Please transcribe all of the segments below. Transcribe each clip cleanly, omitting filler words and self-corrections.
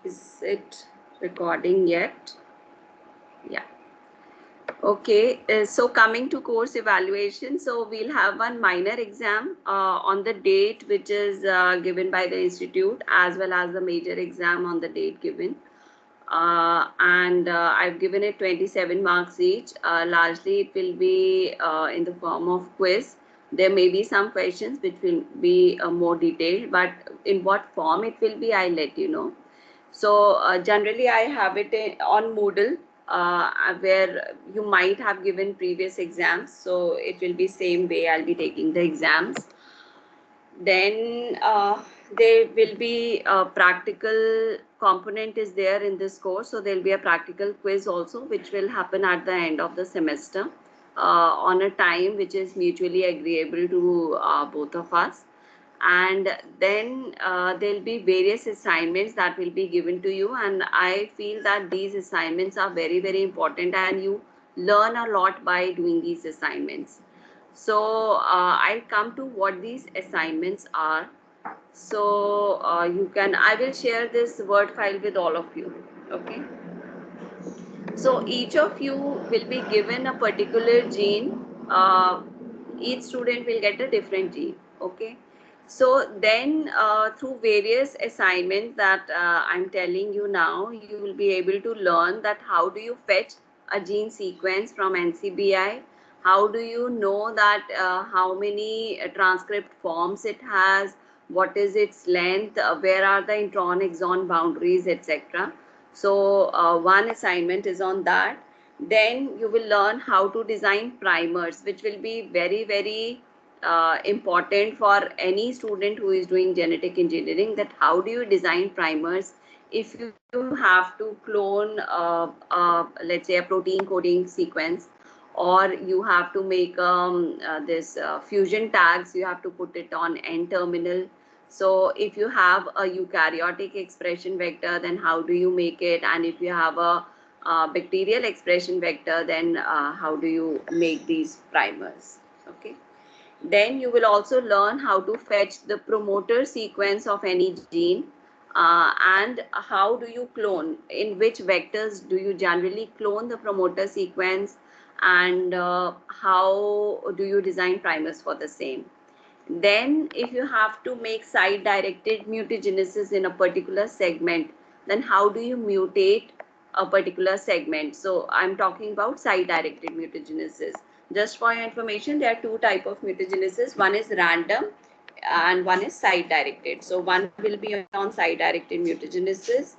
Is it recording yet? Yeah. Okay, so coming to course evaluation, so we'll have one minor exam on the date which is given by the institute, as well as the major exam on the date given. And I've given it 27 marks each. Largely it will be in the form of quiz. There may be some questions which will be more detailed, but in what form it will be, I'll let you know. So generally I have it on Moodle, where you might have given previous exams. So it will be same way I'll be taking the exams. Then there will be a practical component is there in this course. So there will be a practical quiz also, which will happen at the end of the semester on a time which is mutually agreeable to both of us. And then there'll be various assignments that will be given to you, and I feel that these assignments are very, very important, and you learn a lot by doing these assignments. So I'll come to what these assignments are. So you can, I will share this Word file with all of you. Okay. So each of you will be given a particular gene. Each student will get a different gene. Okay. So then through various assignments that I'm telling you now, you will be able to learn that how do you fetch a gene sequence from NCBI? How do you know that how many transcript forms it has? What is its length? Where are the intron exon boundaries, etc. So one assignment is on that. Then you will learn how to design primers, which will be very, very important for any student who is doing genetic engineering, that how do you design primers if you have to clone let's say a protein coding sequence, or you have to make this fusion tags, you have to put it on N terminal. So if you have a eukaryotic expression vector, then how do you make it? And if you have a bacterial expression vector, then how do you make these primers? Okay. Then you will also learn how to fetch the promoter sequence of any gene, and how do you clone, in which vectors do you generally clone the promoter sequence, and how do you design primers for the same. Then if you have to make site directed mutagenesis in a particular segment, then how do you mutate a particular segment? So I'm talking about site directed mutagenesis. Just for your information, there are two types of mutagenesis. One is random and one is site directed. So one will be on site directed mutagenesis.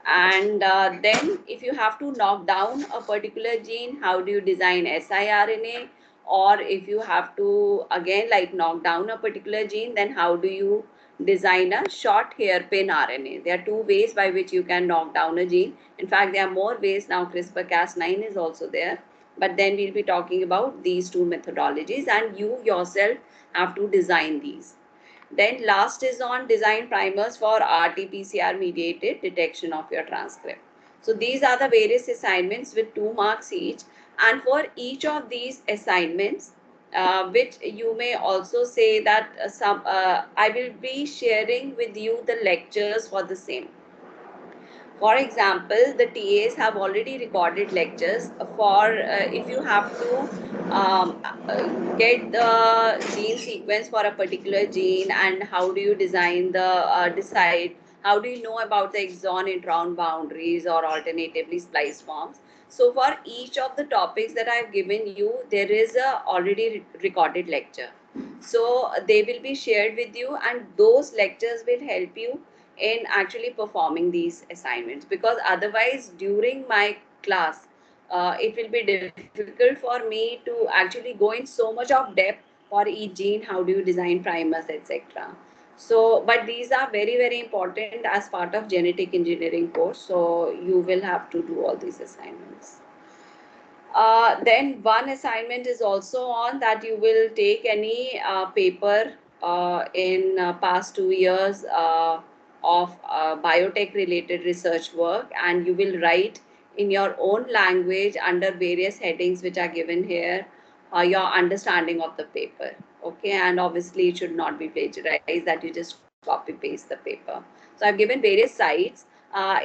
And then if you have to knock down a particular gene, how do you design siRNA? Or if you have to again like knock down a particular gene, then how do you design a short hairpin RNA? There are two ways by which you can knock down a gene. In fact, there are more ways now. CRISPR-Cas9 is also there, but then we'll be talking about these two methodologies, and you yourself have to design these. Then last is on design primers for RT-PCR mediated detection of your transcript. So these are the various assignments with 2 marks each, and for each of these assignments, which you may also say that I will be sharing with you the lectures for the same. For example, the TAs have already recorded lectures for if you have to get the gene sequence for a particular gene, and how do you design the decide, how do you know about the exon intron boundaries or alternatively splice forms. So for each of the topics that I've given you, there is a already recorded lecture. So they will be shared with you, and those lectures will help you in actually performing these assignments, because otherwise during my class it will be difficult for me to actually go in so much of depth for each gene, how do you design primers, etc. So but these are very, very important as part of genetic engineering course, so you will have to do all these assignments. Then one assignment is also on that you will take any paper in past 2 years of biotech related research work, and you will write in your own language under various headings which are given here your understanding of the paper. Okay, and obviously it should not be plagiarized, that you just copy paste the paper. So I've given various sites.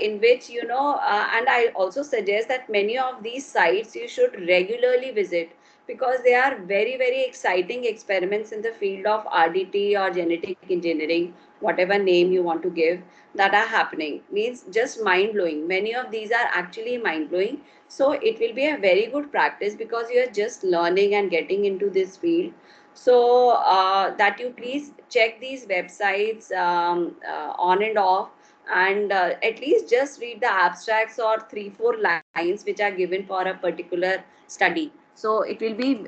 in which, and I also suggest that many of these sites you should regularly visit, because they are very, very exciting experiments in the field of RDT or genetic engineering, whatever name you want to give, that are happening. Means just mind blowing. Many of these are actually mind blowing. So it will be a very good practice, because you are just learning and getting into this field. So that you please check these websites on and off, and at least just read the abstracts or 3 4 lines which are given for a particular study. So it will be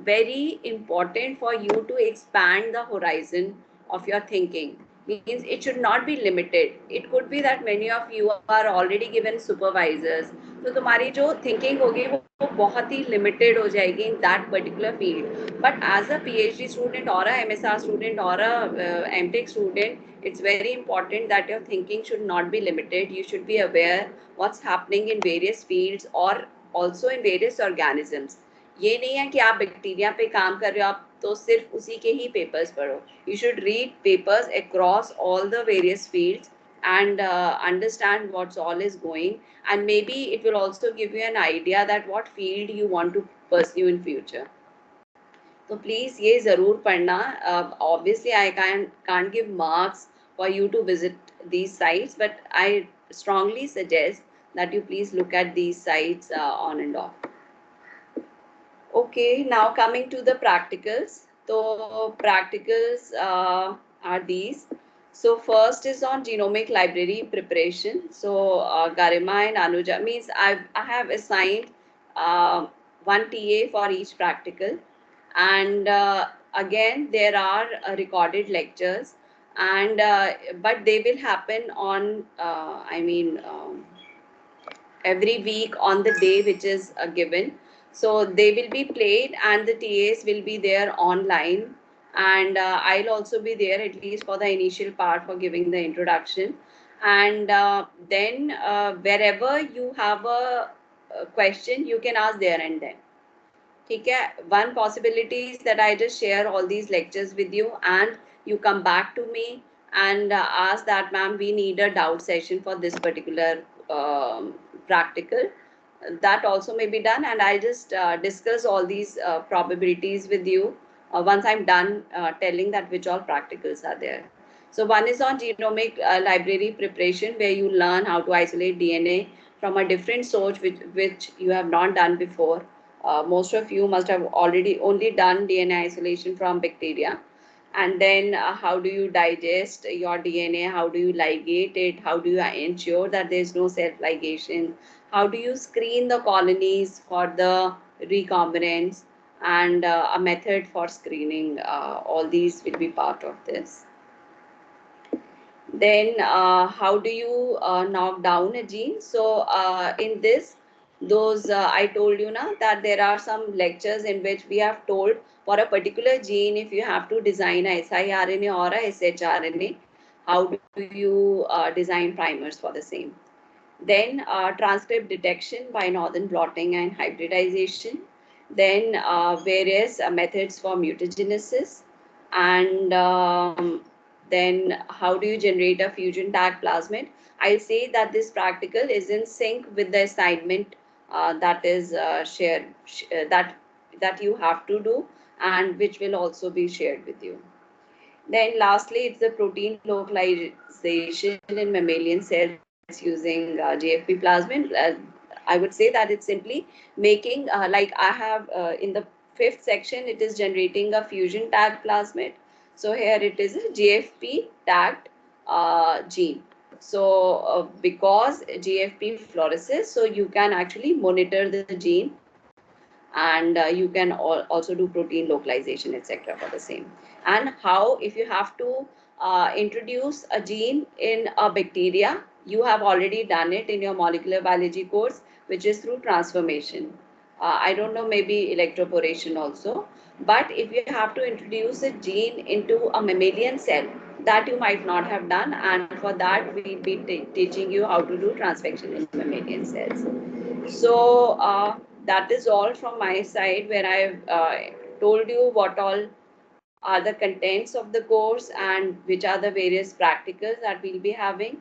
very important for you to expand the horizon of your thinking. Means it should not be limited. It could be that many of you are already given supervisors, तो तुम्हारी जो thinking होगी वो बहुत ही limited हो जाएगी in that particular field. But as a PhD student or a MSR student or a MTech student, it's very important that your thinking should not be limited. You should be aware what's happening in various fields or also in various organisms. ये नहीं है कि आप bacteria पे काम कर रहे हो, आप तो सिर्फ उसी के ही पेपर्स पढ़ो. You should read papers across all the various fields and understand what's all is going, and maybe it will also give you an idea that what field you want to pursue in future. तो please ये जरूर पढ़ना. Obviously I can't give marks for you to visit these sites, but I strongly suggest that you please look at these sites on and off. Okay, now coming to the practicals. So practicals are these. So first is on genomic library preparation. So Garima and Anuja, means I have assigned one TA for each practical, and again there are recorded lectures, and but they will happen on every week on the day which is given. So they will be played and the TAs will be there online, and I'll also be there at least for the initial part for giving the introduction. And then wherever you have a question, you can ask there and then. ठीक है. One possibility is that I just share all these lectures with you and you come back to me and ask that, ma'am, we need a doubt session for this particular practical. That also may be done, and I'll just discuss all these probabilities with you once I'm done telling that which all practicals are there. So one is on genomic library preparation, where you learn how to isolate DNA from a different source which you have not done before. Most of you must have already only done DNA isolation from bacteria. And then how do you digest your DNA? How do you ligate it? How do you ensure that there is no self-ligation? How do you screen the colonies for the recombinants, and a method for screening? All these will be part of this. Then how do you knock down a gene? So in this, those I told you now that there are some lectures in which we have told for a particular gene, if you have to design a siRNA or a shRNA, how do you design primers for the same. Then transcript detection by Northern blotting and hybridization. Then various methods for mutagenesis, and then how do you generate a fusion tag plasmid. I'll say that this practical is in sync with the assignment that is that you have to do, and which will also be shared with you. Then lastly, it's the protein localization in mammalian cells using GFP plasmid. I would say that it's simply making, like I have in the fifth section, it is generating a fusion tag plasmid. So here it is a GFP tagged gene. So because GFP fluoresces, so you can actually monitor the gene, and you can also do protein localization, etc. for the same. And how, if you have to introduce a gene in a bacteria, you have already done it in your molecular biology course, which is through transformation. I don't know, maybe electroporation also. But if you have to introduce a gene into a mammalian cell, that you might not have done, and for that we'll be teaching you how to do transfection in mammalian cells. So that is all from my side, where I've told you what all are the contents of the course and which are the various practicals that we'll be having.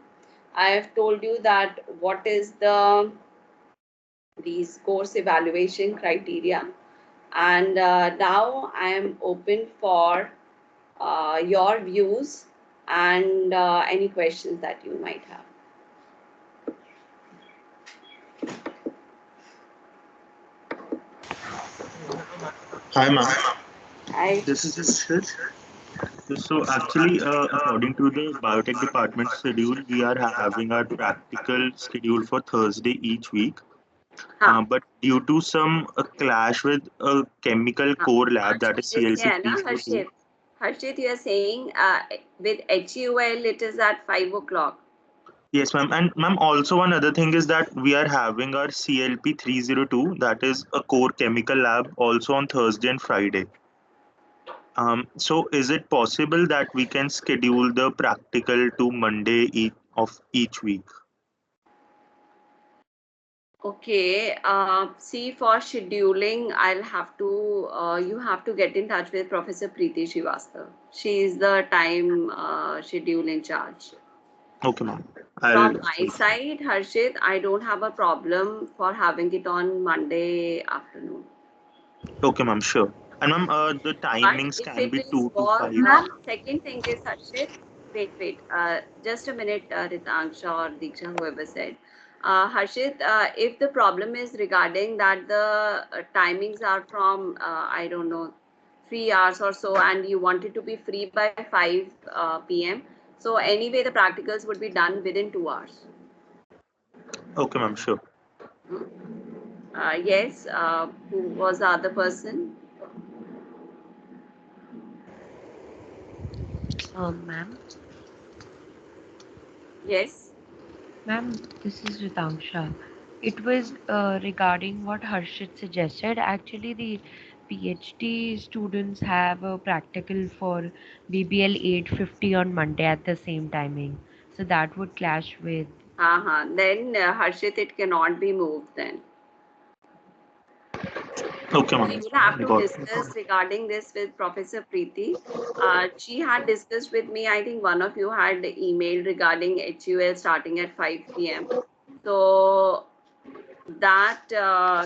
I have told you that what is these course evaluation criteria, and now I am open for your views and any questions that you might have. Hi, ma'am. I This is Harshit. So actually, according to the biotech department schedule, we are having our practical schedule for Thursday each week. हाँ But due to some clash with a chemical हाँ core lab, that अच्छा is जैसे CLC है ना 302. हर्षित you are saying with HUL it is at 5 o'clock. Yes, ma'am. And ma'am, also one other thing is that we are having our CLP 302, that is a core chemical lab, also on Thursday and Friday. So is it possible that we can schedule the practical to Monday of each week? Okay, see for scheduling, I'll have to, you have to get in touch with Professor Preeti Srivastav. She is the time schedule in charge. Okay, ma'am. From I'll my side, Harshit, I don't have a problem for having it on Monday afternoon. okay, ma'am. Sure. And ma'am, the But timings if can it be is 2 to 5. for, ma'am, second thing is Harshit, wait, just a minute, Ritanksha or Diksha, whoever said. Harshit, if the problem is regarding that the timings are from, I don't know, 3 hours or so, and you want it to be free by 5 p.m., so anyway, the practicals would be done within 2 hours. Okay, ma'am. Sure. Hmm? Yes, who was the other person? Ma'am, Yes. ma'am, this is Ritanksha. It was regarding what Harshit suggested. Actually, the PhD students have a practical for BBL 850 on Monday at the same timing. So that would clash with. Then Harshit, it cannot be moved then. Okay, So ma'am. you will have to Got it. discuss regarding this with Professor Preeti. She had discussed with me, I think one of you had emailed regarding HUL starting at 5 p.m. So that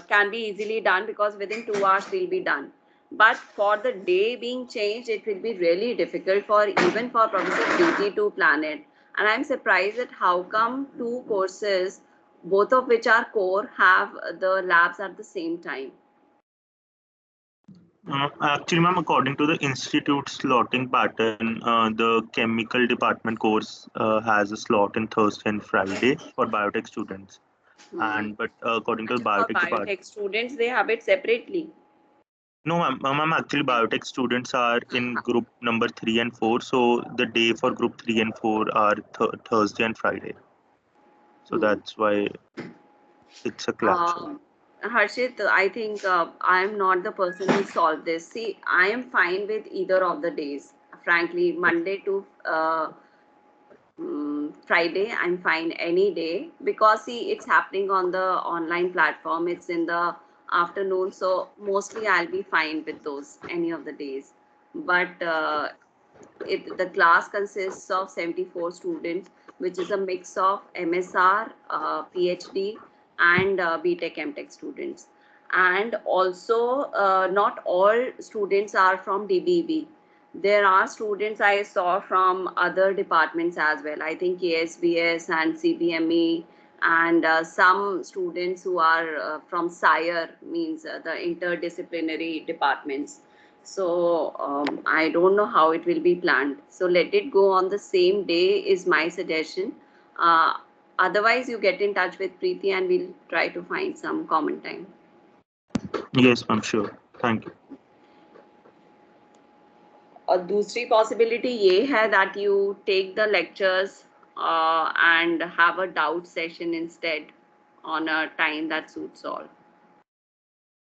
can be easily done because within 2 hours we'll be done. But for the day being changed, it will be really difficult for even for Professor Preeti to plan it. And I'm surprised at how come two courses, both of which are core, have the labs at the same time. Actually, ma'am, according to the institute slotting pattern, the chemical department course has a slot in Thursday and Friday for biotech students. Hmm. And but according to the Acha, for biotech department, biotech students, they have it separately. no, ma'am, actually, biotech students are in group number 3 and 4. So the day for group 3 and 4 are Thursday and Friday. So Hmm. that's why it's a clash. Um, Harshit, I think I am not the person who solved this. See, I am fine with either of the days. Frankly, Monday to Friday, I'm fine any day because see, it's happening on the online platform. It's in the afternoon, so mostly I'll be fine with those any of the days. But the class consists of 74 students, which is a mix of MSR, PhD, and BTech MTech students. And also, not all students are from DBB. There are students I saw from other departments as well. I think KSBS and CBME, and some students who are from SIRE, means the interdisciplinary departments. So I don't know how it will be planned. So let it go on the same day is my suggestion. Uh, Otherwise, you get in touch with Preeti and we'll try to find some common time. Yes, ma'am, sure. Thank you. और दूसरी possibility ये है that you take the lectures and have a doubt session instead on a time that suits all.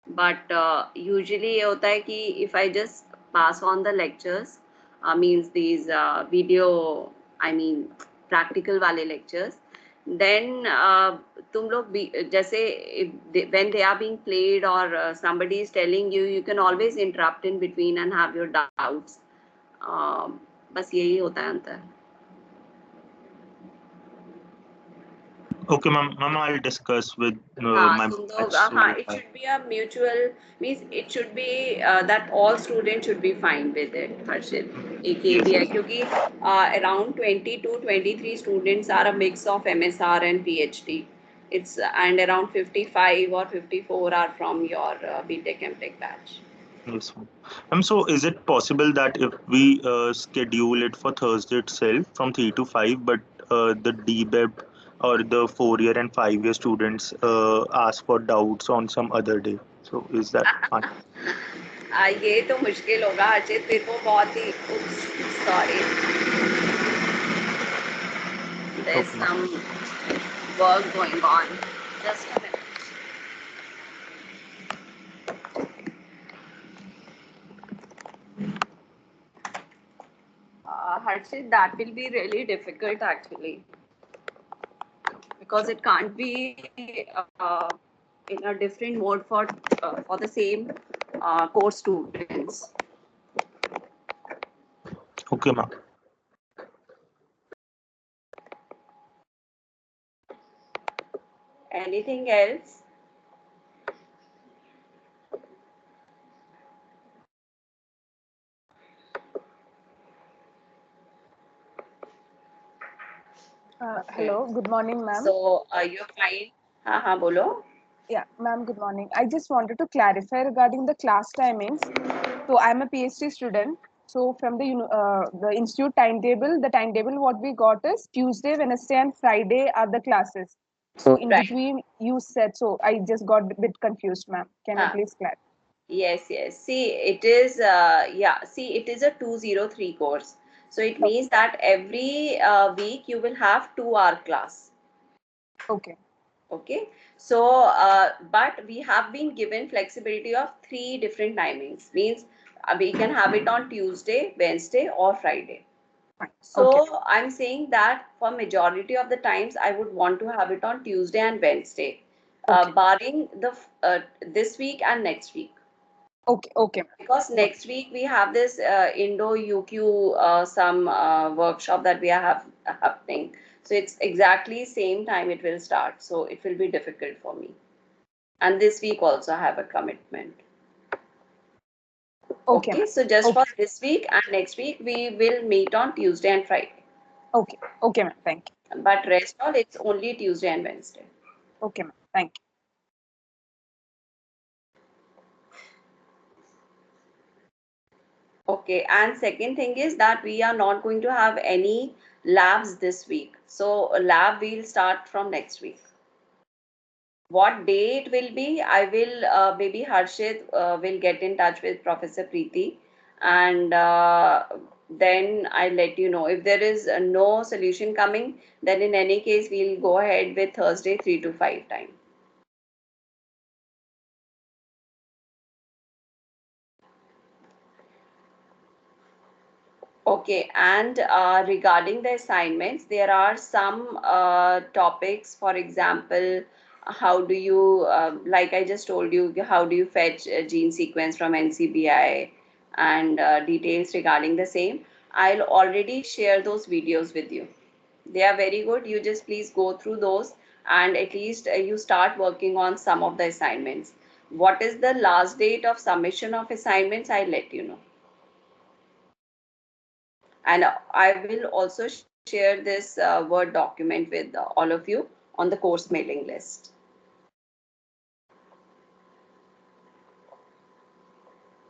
But usually ये होता है कि if I just pass on the lectures, means these video, I mean practical वाले lectures, then तुम लोग भी जैसे when they are being played or somebody is telling you, you can always interrupt in between and have your doubts. बस यही होता है अंतर. Okay, ma'am, I'll discuss with my So batch. So it should be a mutual, means it should be that all students should be fine with it, Harshit. yes, AKBI, yes. क्योंकि around 20 to 23 students are a mix of MSR and PhD. It's and around 55 or 54 are from your BTech MTech batch. Yes, ma'am. So is it possible that if we schedule it for Thursday itself from 3 to 5, but the DBEB or the 4 year and 5 year students ask for doubts on some other day? So is that fine? ये तो मुश्किल होगा हर्षित, फिर वो बहुत ही sorry, there's Okay, ma'am. some work going on. Just a minute. Harshit, that will be really difficult actually, because it can't be in a different mode for the same course students. Okay, ma'am. Anything else? Okay. Hello, good morning, ma'am. So you're fine. हाँ बोलो. Yeah, ma'am, good morning. I just wanted to clarify regarding the class timings. So I'm a PhD student. So from the institute timetable, the timetable what we got is Tuesday, Wednesday, and Friday are the classes. So in Right. between you said, so I just got a bit confused, ma'am. Can you हाँ. please clarify? Yes, yes. See, it is see, it is a 203 course. So it Okay, means that every week you will have 2 hour class. okay, Okay. So but we have been given flexibility of 3 different timings. Means we can have it on Tuesday, Wednesday, or Friday. fine. Okay, So I'm saying that for majority of the times I would want to have it on Tuesday and Wednesday, okay, barring the this week and next week. okay, okay, ma'am. Because Got next week we have this Indo UQ some workshop that we are happening. So it's exactly same time it will start. So it will be difficult for me. And this week also I have a commitment. okay, Okay, ma'am. so just for Okay, this week and next week we will meet on Tuesday and Friday. okay, okay, ma'am. Thank you. But rest all it's only Tuesday and Wednesday. Okay, ma'am. Thank you. Okay, and second thing is that we are not going to have any labs this week. So a lab will start from next week. What day it will be, I will, maybe Harshit will get in touch with Professor Preeti, and then I'll let you know. If there is no solution coming, then in any case, we'll go ahead with Thursday 3 to 5 time. Okay, and regarding the assignments, there are some topics, for example, how do you, like I just told you, how do you fetch a gene sequence from NCBI and details regarding the same. I'll already share those videos with you. They are very good. You just please go through those and at least you start working on some of the assignments. What is the last date of submission of assignments? I'll let you know. And I will also share this Word document with all of you on the course mailing list.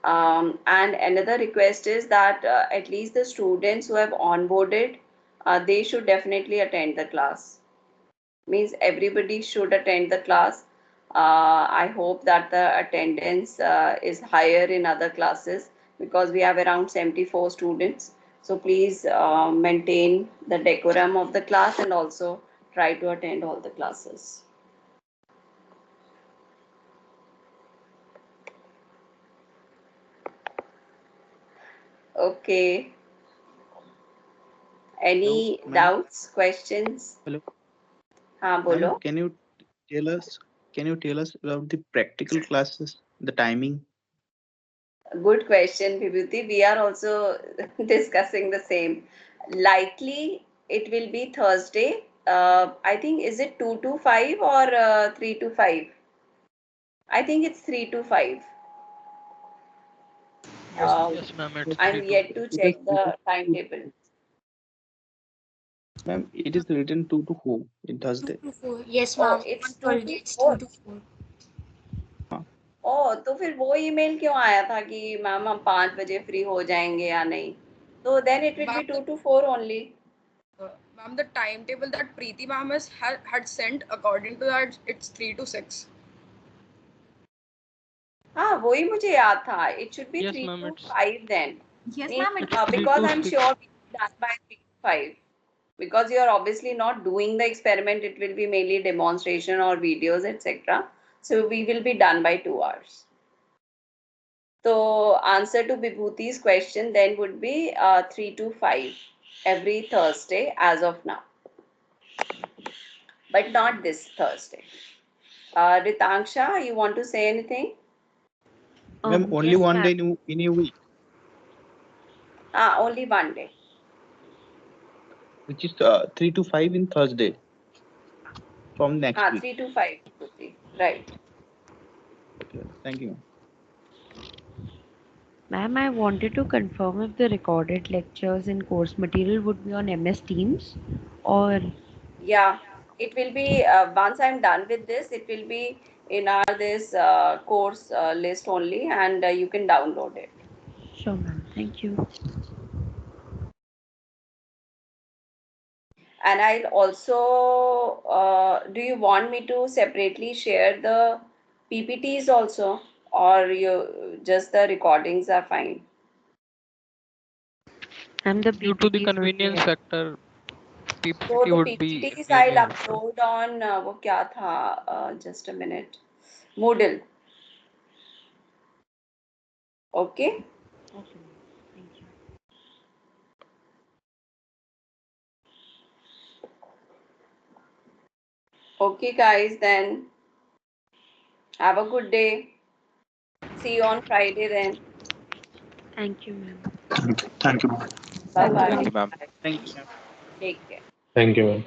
And another request is that at least the students who have onboarded, they should definitely attend the class. Means everybody should attend the class. I hope that the attendance is higher in other classes because we have around 74 students. So please maintain the decorum of the class and also try to attend all the classes. Okay. Hello, Any ma'am. doubts, questions? Hello, हाँ ma'am. बोलो. Can you tell us about the practical classes, the timing? Good question, Vibhuti. We are also discussing the same. Likely, it will be Thursday, I think, is it 2 to 5 or 3 to 5? I think it's 3 to 5. Yes, ma'am, it's I'm 3 to yet 4. to It is check the timetable. ma'am, it is written 2 to 4 in 2 Thursday. to 4. Yes, Oh, ma'am. it's On 2 Thursday, to it's 2 4. to 4. ओ तो फिर वो email क्यों आया था कि ma'am हम 5 बजे free हो जाएंगे या नहीं? तो then it will be 2 to 4 only. Ma'am, the timetable that Preeti ma'am had sent, according to that, it's 3 to 6. हाँ वही मुझे याद था. It should be Yes, 3 ma'am, to it's 5 then. Yes, Means, ma'am. It it's 3 because to I'm 6. sure we will be done by 3 to 5. Because you are obviously not doing the experiment, it will be mainly demonstration or videos, etc. So we will be done by 2 hours. So answer to Vibhuti's question then would be 3 to 5 every Thursday as of now. But not this Thursday. Ritanksha, you want to say anything? Ma'am, only Yes, one day ma'am. in a week, Only one day. which is 3 to 5 in Thursday from next week. 3 to 5, Vibhuti. Right. Okay, thank you. Ma'am, I wanted to confirm if the recorded lectures and course material would be on MS Teams or Yeah, it will be, once I'm done with this, it will be in our this course list only, and you can download it. sure, ma'am. Thank you. And I'll also, do you want me to separately share the PPTs also, or you just the recordings are fine? And the Due to the PPTs would be convenience helpful. factor, So PPT the would be PPTs really I'll helpful. upload on वो क्या था? Just a minute. Moodle. Okay. Okay, ma'am. Thank you. Okay, guys. Then have a good day. See you on Friday then. Thank you, ma'am. Thank you. Bye Thank bye. you, ma'am. Thank you, ma'am. Take care. Thank you, ma'am.